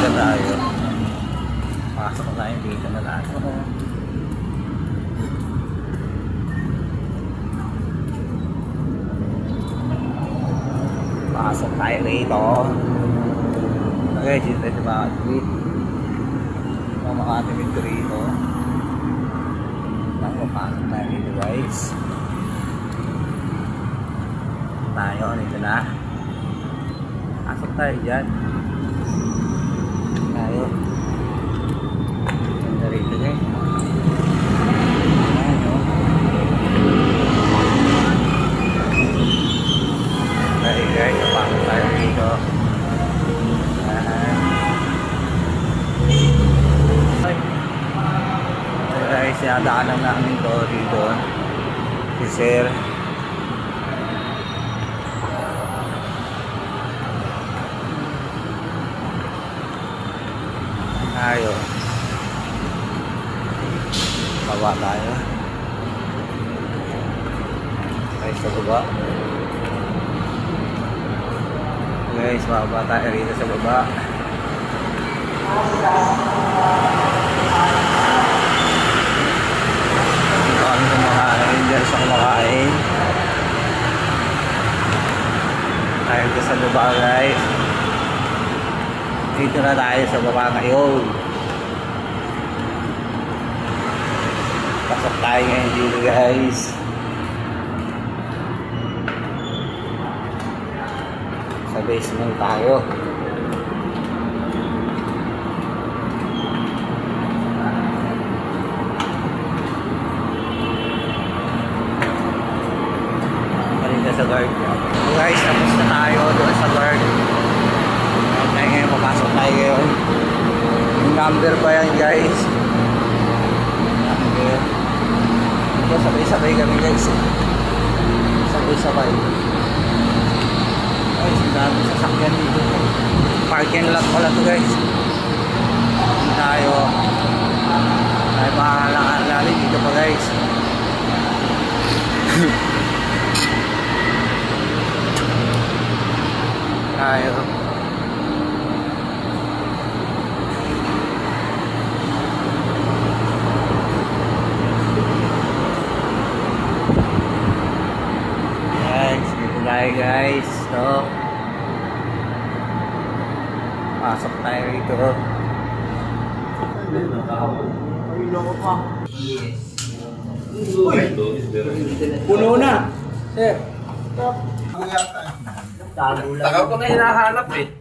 na tayo. Pasok na tayo dito na tayo. Pasok tayo rito. Okay, dito tayo sa Makati. Makati dito rito. Pasok tayo dito guys. Tayo, dito na. Pasok tayo dyan. Tayo. Ganda rito guys. Ayan o. Okay guys, pasok tayo dito. Guys, sinadaanan namin to dito. Si Sir. Tayo. Baba tayo. Guys, sa baba. Guys, baba tayo rito sa baba. Dito kami kumakain. Diyan sa kumakain. Tayo dito sa baba guys. Dito na tayo sa baba ngayon. Pasok tayo ngayon dito guys. Sa basement tayo. Kanina sa guard. So guys, tapos na tayo doon sa guard. Kaya ngayon papasok tayo ngayon. Yung number pa yan guys. Number. Ito sabay-sabay kami guys. Sabay-sabay. Guys, ang dami sasakyan dito. Parking lot pala to guys. Hindi tayo. Tayo makakalakali dito pa guys. Tayo. Tayo guys, so pasok tayo rito. Yes. Puno na. Sir. Tagal ko na hinahanap eh.